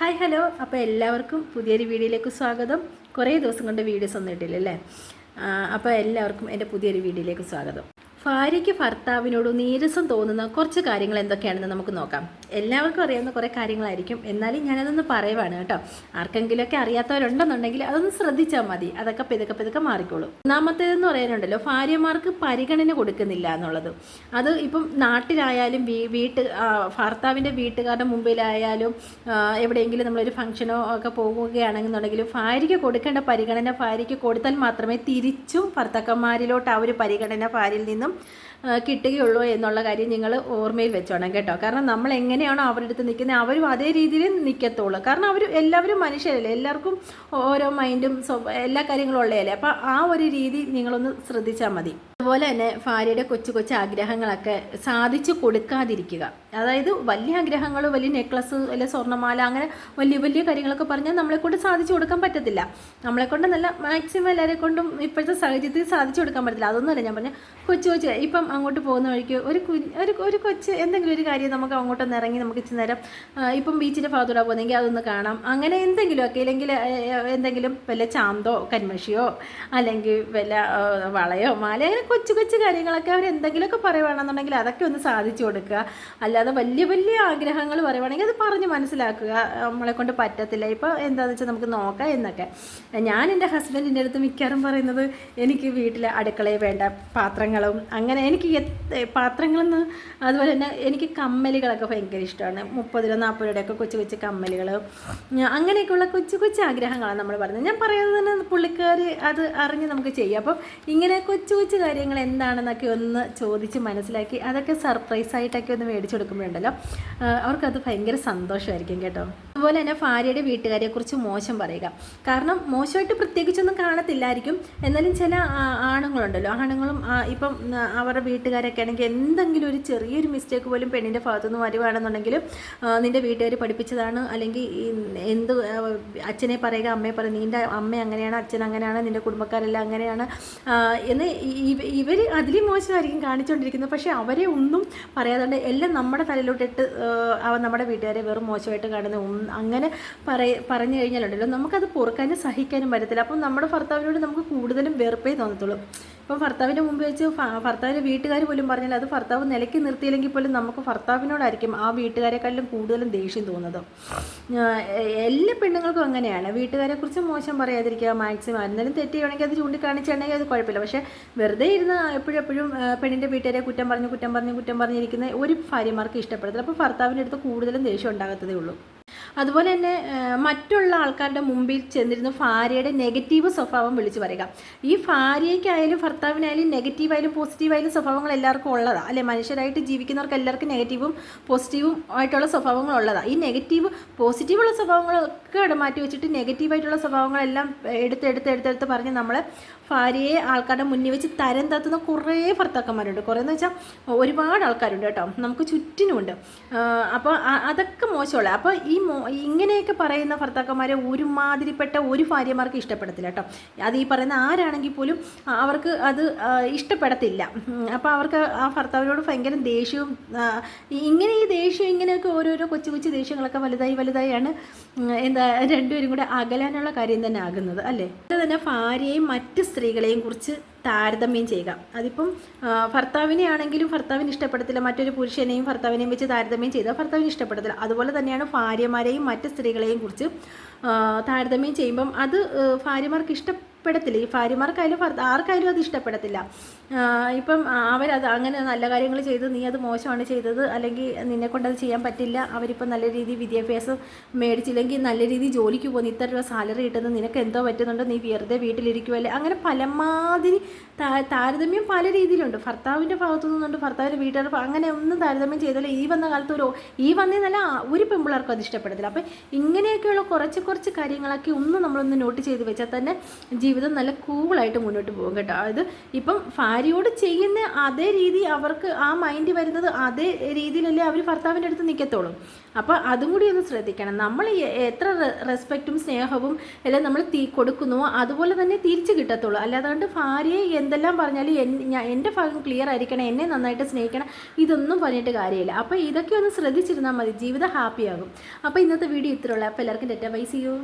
Hi hello. അപ്പോൾ എല്ലാവർക്കും പുതിയൊരു വീഡിയോയിലേക്ക് സ്വാഗതം. കുറേ ദിവസം കൊണ്ട് വീഡിയോസ് ഒന്നും ഇട്ടില്ലല്ലേ. അപ്പോൾ എല്ലാവർക്കും എൻ്റെ പുതിയൊരു വീഡിയോയിലേക്ക് സ്വാഗതം. ഭാര്യയ്ക്ക് ഭർത്താവിനോട് നീരസം തോന്നുന്ന കുറച്ച് കാര്യങ്ങൾ എന്തൊക്കെയാണെന്ന് നമുക്ക് നോക്കാം. എല്ലാവർക്കും അറിയാവുന്ന കുറേ കാര്യങ്ങളായിരിക്കും, എന്നാലും ഞാനതൊന്ന് പറയുവാണ് കേട്ടോ. ആർക്കെങ്കിലുമൊക്കെ അറിയാത്തവരുണ്ടെന്നുണ്ടെങ്കിൽ അതൊന്ന് ശ്രദ്ധിച്ചാൽ മതി, അതൊക്കെ പെതുക്കെ മാറിക്കോളൂ. ഒന്നാമത്തേതെന്ന് പറയാനുണ്ടല്ലോ, ഭാര്യമാർക്ക് പരിഗണന കൊടുക്കുന്നില്ല എന്നുള്ളത്. അത് ഇപ്പം നാട്ടിലായാലും ഭർത്താവിൻ്റെ വീട്ടുകാരുടെ മുമ്പിലായാലും എവിടെയെങ്കിലും നമ്മളൊരു ഫംഗ്ഷനോ ഒക്കെ പോകുകയാണെന്നുണ്ടെങ്കിലും ഭാര്യയ്ക്ക് കൊടുക്കേണ്ട പരിഗണന ഭാര്യയ്ക്ക് കൊടുത്താൽ മാത്രമേ തിരിച്ചും ഭർത്താക്കന്മാരിലോട്ട് ആ ഒരു പരിഗണന ഭാര്യയിൽ നിന്നും കിട്ടുകയുള്ളൂ എന്നുള്ള കാര്യം നിങ്ങൾ ഓർമ്മയിൽ വെച്ചോണം കേട്ടോ. കാരണം നമ്മൾ എങ്ങനെയാണോ അവരുടെ അടുത്ത് നിൽക്കുന്നത് അവരും അതേ രീതിയിൽ നിൽക്കത്തുള്ളൂ. കാരണം എല്ലാവരും മനുഷ്യരല്ലേ, എല്ലാവർക്കും ഓരോ മൈൻഡും എല്ലാ കാര്യങ്ങളും ഉള്ളതല്ലേ. അപ്പോൾ ആ ഒരു രീതി നിങ്ങളൊന്ന് ശ്രദ്ധിച്ചാൽ മതി. അതുപോലെ തന്നെ ഭാര്യയുടെ കൊച്ചു ആഗ്രഹങ്ങളൊക്കെ സാധിച്ചു കൊടുക്കാതിരിക്കുക. അതായത് വലിയ ആഗ്രഹങ്ങൾ, വലിയ നെക്ലസ്, വലിയ സ്വർണ്ണമാല, അങ്ങനെ വലിയ കാര്യങ്ങളൊക്കെ പറഞ്ഞാൽ നമ്മളെക്കൊണ്ട് സാധിച്ചു കൊടുക്കാൻ പറ്റത്തില്ല. നമ്മളെക്കൊണ്ട് നല്ല മാക്സിമം എല്ലാവരെ കൊണ്ടും ഇപ്പോഴത്തെ സാഹചര്യത്തിൽ സാധിച്ചു കൊടുക്കാൻ പറ്റില്ല. അതൊന്നുമല്ല ഞാൻ പറഞ്ഞ കൊച്ചു ഇപ്പം അങ്ങോട്ട് പോകുന്ന വഴിക്ക് ഒരു കൊച്ച് എന്തെങ്കിലും ഒരു കാര്യം നമുക്ക് അങ്ങോട്ടൊന്ന് ഇറങ്ങി നമുക്ക് ഇച്ചിരി നേരം ഇപ്പം ബീച്ചിൻ്റെ ഭാഗത്തൂടെ പോകുന്നെങ്കിൽ അതൊന്ന് കാണാം. അങ്ങനെ എന്തെങ്കിലുമൊക്കെ, ഇല്ലെങ്കിൽ എന്തെങ്കിലും വല്ല ചാന്തോ കന്മഷിയോ അല്ലെങ്കിൽ വല്ല വളയോ മാല, അങ്ങനെ കൊച്ചു കാര്യങ്ങളൊക്കെ അവർ എന്തെങ്കിലുമൊക്കെ പറയുകയാണെന്നുണ്ടെങ്കിൽ അതൊക്കെ ഒന്ന് സാധിച്ചു കൊടുക്കുക. അല്ലാതെ വലിയ ആഗ്രഹങ്ങൾ പറയുവാണെങ്കിൽ അത് പറഞ്ഞ് മനസ്സിലാക്കുക. നമ്മളെ കൊണ്ട് പറ്റത്തില്ല, ഇപ്പോൾ എന്താണെന്ന് വെച്ചാൽ നമുക്ക് നോക്കാം എന്നൊക്കെ. ഞാൻ എൻ്റെ ഹസ്ബൻഡിൻ്റെ അടുത്ത് മിക്കവാറും പറയുന്നത്, എനിക്ക് വീട്ടിൽ അടുക്കളയിൽ വേണ്ട പാത്രങ്ങളും അങ്ങനെ എനിക്ക് പാത്രങ്ങളെന്ന്, അതുപോലെ തന്നെ എനിക്ക് കമ്മലുകളൊക്കെ ഭയങ്കര ഇഷ്ടമാണ്. 30 രൂപ 40 രൂപയുടെയൊക്കെ കൊച്ചു കമ്മലുകൾ, അങ്ങനെയൊക്കെയുള്ള കൊച്ചു ആഗ്രഹങ്ങളാണ് നമ്മൾ പറയുന്നത്. ഞാൻ പറയുന്നത് തന്നെ പുള്ളിക്കാർ അത് അറിഞ്ഞ് നമുക്ക് ചെയ്യാം. അപ്പം ഇങ്ങനെ കൊച്ചു കാര്യങ്ങൾ എന്താണെന്നൊക്കെ ഒന്ന് ചോദിച്ച് മനസ്സിലാക്കി അതൊക്കെ സർപ്രൈസായിട്ടൊക്കെ ഒന്ന് മേടിച്ചു കൊടുക്കുമ്പോഴുണ്ടല്ലോ അവർക്കത് ഭയങ്കര സന്തോഷമായിരിക്കും കേട്ടോ. അതുപോലെ തന്നെ ഭാര്യയുടെ വീട്ടുകാരെക്കുറിച്ച് മോശം പറയുക. കാരണം മോശമായിട്ട് പ്രത്യേകിച്ചൊന്നും കാണത്തില്ലായിരിക്കും, എന്നാലും ചില ആണുങ്ങളുണ്ടല്ലോ, ആണുങ്ങളും ഇപ്പം അവരുടെ വീട്ടുകാരൊക്കെ ആണെങ്കിൽ എന്തെങ്കിലും ഒരു ചെറിയൊരു മിസ്റ്റേക്ക് പോലും പെണ്ണിൻ്റെ ഭാഗത്തുനിന്ന് വരുവാണെന്നുണ്ടെങ്കിൽ നിൻ്റെ വീട്ടുകാർ പഠിപ്പിച്ചതാണ്, അല്ലെങ്കിൽ എന്ത് അച്ഛനെ പറയുക അമ്മയെ പറയുക, നിൻ്റെ അമ്മ അങ്ങനെയാണ്, അച്ഛൻ അങ്ങനെയാണ്, നിൻ്റെ കുടുംബക്കാരെല്ലാം അങ്ങനെയാണ് എന്ന് ഇവർ അതിലും മോശമായിരിക്കും കാണിച്ചുകൊണ്ടിരിക്കുന്നത്. പക്ഷേ അവരെ ഒന്നും പറയാതെ എല്ലാം നമ്മുടെ തലയിലോട്ടിട്ട് നമ്മുടെ വീട്ടുകാരെ വെറും മോശമായിട്ട് കാണുന്ന അങ്ങനെ പറഞ്ഞു കഴിഞ്ഞാലുണ്ടല്ലോ നമുക്കത് പൊറുക്കാനും സഹിക്കാനും പറ്റത്തില്ല. അപ്പം നമ്മുടെ ഭർത്താവിനോട് നമുക്ക് കൂടുതലും വെറുപ്പേ തോന്നത്തുള്ളൂ. ഇപ്പം ഭർത്താവിൻ്റെ മുമ്പ് വെച്ച് ഭർത്താവിൻ്റെ വീട്ടുകാർ പോലും പറഞ്ഞാൽ അത് ഭർത്താവ് നിലയ്ക്ക് നിർത്തിയില്ലെങ്കിൽ പോലും നമുക്ക് ഭർത്താവിനോടായിരിക്കും ആ വീട്ടുകാരെക്കാളും കൂടുതലും ദേഷ്യം തോന്നുന്നത്. എല്ലാ പെണ്ണുങ്ങൾക്കും അങ്ങനെയാണ്. വീട്ടുകാരെക്കുറിച്ച് മോശം പറയാതിരിക്കുക മാക്സിമം. എന്നാലും തെറ്റ് ചെയ്യുകയാണെങ്കിൽ അത് ചൂണ്ടിക്കാണിച്ചാണെങ്കിൽ അത് കുഴപ്പമില്ല. പക്ഷേ വെറുതെ ഇരുന്ന് എപ്പോഴും പെണ്ണിൻ്റെ വീട്ടുകാരെ കുറ്റം പറഞ്ഞിരിക്കുന്ന ഒരു ഭാര്യമാർക്ക് ഇഷ്ടപ്പെടത്തില്ല. അപ്പോൾ ഭർത്താവിൻ്റെ അടുത്ത് കൂടുതലും ദേഷ്യം ഉണ്ടാകത്തതേ ഉള്ളൂ. അതുപോലെ തന്നെ മറ്റുള്ള ആൾക്കാരുടെ മുമ്പിൽ ചെന്നിരുന്ന് ഭാര്യയുടെ നെഗറ്റീവ് സ്വഭാവം വിളിച്ചു പറയുക. ഈ ഭാര്യയ്ക്കായാലും ഭർത്താവിനായാലും നെഗറ്റീവായാലും പോസിറ്റീവായാലും സ്വഭാവങ്ങൾ എല്ലാവർക്കും ഉള്ളതാണ് അല്ലേ. മനുഷ്യരായിട്ട് ജീവിക്കുന്നവർക്ക് എല്ലാവർക്കും നെഗറ്റീവും പോസിറ്റീവും ആയിട്ടുള്ള സ്വഭാവങ്ങൾ ഉള്ളതാണ്. ഈ നെഗറ്റീവ് പോസിറ്റീവുള്ള സ്വഭാവങ്ങളൊക്കെ അവിടെ മാറ്റി വെച്ചിട്ട് നെഗറ്റീവായിട്ടുള്ള സ്വഭാവങ്ങളെല്ലാം എടുത്ത് പറഞ്ഞ് നമ്മളെ ഭാര്യയെ ആൾക്കാരുടെ മുന്നിൽ വെച്ച് തരം താത്തുന്ന കുറേ ഭർത്താക്കന്മാരുണ്ട്. കുറേയെന്ന് വെച്ചാൽ ഒരുപാട് ആൾക്കാരുണ്ട് കേട്ടോ, നമുക്ക് ചുറ്റിനുമുണ്ട്. അപ്പോൾ അതൊക്കെ മോശമുള്ള. അപ്പോൾ ഇങ്ങനെയൊക്കെ പറയുന്ന ഭർത്താക്കന്മാരെ ഒരുമാതിരിപ്പെട്ട ഒരു ഭാര്യമാർക്ക് ഇഷ്ടപ്പെടത്തില്ല കേട്ടോ. അത് ഈ പറയുന്ന ആരാണെങ്കിൽ പോലും അവർക്ക് അത് ഇഷ്ടപ്പെടത്തില്ല. അപ്പോൾ അവർക്ക് ആ ഭർത്താവിനോട് ഭയങ്കര ദേഷ്യവും ഈ ദേഷ്യം ഇങ്ങനെയൊക്കെ ഓരോരോ കൊച്ചു ദേഷ്യങ്ങളൊക്കെ വലുതായാണ് രണ്ടുപേരും കൂടെ അകലാനുള്ള കാര്യം തന്നെ ആകുന്നത് അല്ലേ. അതുപോലെ തന്നെ ഭാര്യയെയും മറ്റ് സ്ത്രീകളെയും കുറിച്ച് താരതമ്യം ചെയ്യുക. അതിപ്പം ഭർത്താവിനെ ആണെങ്കിലും ഭർത്താവിന് ഇഷ്ടപ്പെടത്തില്ല, മറ്റൊരു പുരുഷനെയും ഭർത്താവിനെയും വെച്ച് താരതമ്യം ചെയ്താൽ ഭർത്താവിന് ഇഷ്ടപ്പെടത്തില്ല. അതുപോലെ തന്നെയാണ് ഭാര്യമാരെയും മറ്റ് സ്ത്രീകളെയും കുറിച്ച് താരതമ്യം ചെയ്യുമ്പം അത് ഭാര്യമാർക്ക് ഇഷ്ടപ്പെടത്തില്ല. ഈ ഭാര്യമാർക്കായാലും ആർക്കായാലും അത് ഇഷ്ടപ്പെടത്തില്ല. ഇപ്പം അവരത് അങ്ങനെ നല്ല കാര്യങ്ങൾ ചെയ്ത് നീ അത് മോശമാണ് ചെയ്തത്, അല്ലെങ്കിൽ നിന്നെക്കൊണ്ടത് ചെയ്യാൻ പറ്റില്ല, അവരിപ്പം നല്ല രീതിയിൽ വിദ്യാഭ്യാസം മേടിച്ചില്ലെങ്കിൽ നല്ല രീതിയിൽ ജോലിക്ക് പോകുന്നു, ഇത്ര രൂപ സാലറി കിട്ടുന്നത് നിനക്ക് എന്തോ പറ്റുന്നുണ്ട്, നീ വെറുതെ വീട്ടിലിരിക്കുമല്ലേ, അങ്ങനെ പലമാതിരി താരതമ്യം പല രീതിയിലുണ്ട്. ഭർത്താവിൻ്റെ ഭാഗത്തു നിന്നുണ്ട്, ഭർത്താവിൻ്റെ വീട്ടുകാർ അങ്ങനെ ഒന്നും താരതമ്യം ചെയ്താൽ ഈ വന്ന കാലത്ത് വന്നേന്നല്ല ഒരു പെൺപിള്ളേർക്കും അത് ഇഷ്ടപ്പെടത്തില്ല. അപ്പം ഇങ്ങനെയൊക്കെയുള്ള കുറച്ച് കാര്യങ്ങളൊക്കെ നമ്മളൊന്ന് നോട്ട് ചെയ്ത് വെച്ചാൽ തന്നെ ജീവിതം നല്ല കൂളായിട്ട് മുന്നോട്ട് പോകും കേട്ടോ. അതായത് ഇപ്പം ഭാര്യയോട് ചെയ്യുന്ന അതേ രീതി അവർക്ക് ആ മൈൻഡ് വരുന്നത് അതേ രീതിയിലല്ലേ അവർ ഭർത്താവിൻ്റെ അടുത്ത് നിൽക്കത്തുള്ളൂ. അപ്പോൾ അതും കൂടി ഒന്ന് ശ്രദ്ധിക്കണം. നമ്മൾ എത്ര റെസ്പെക്റ്റും സ്നേഹവും എല്ലാം നമ്മൾ കൊടുക്കുന്നുവോ അതുപോലെ തന്നെ തിരിച്ച് കിട്ടത്തുള്ളൂ. അല്ലാതെ ഭാര്യയെ എന്തെല്ലാം പറഞ്ഞാലും എൻ്റെ ഭാഗം ക്ലിയർ ആയിരിക്കണം, എന്നെ നന്നായിട്ട് സ്നേഹിക്കണം, ഇതൊന്നും പറഞ്ഞിട്ട് കാര്യമില്ല. അപ്പോൾ ഇതൊക്കെ ഒന്ന് ശ്രദ്ധിച്ചിരുന്നാൽ മതി, ജീവിതം ഹാപ്പിയാകും. അപ്പോൾ ഇന്നത്തെ വീഡിയോ ഇത്രയുള്ളൂ. അപ്പോൾ എല്ലാവർക്കും ടാറ്റാ ബൈ, സീ യു.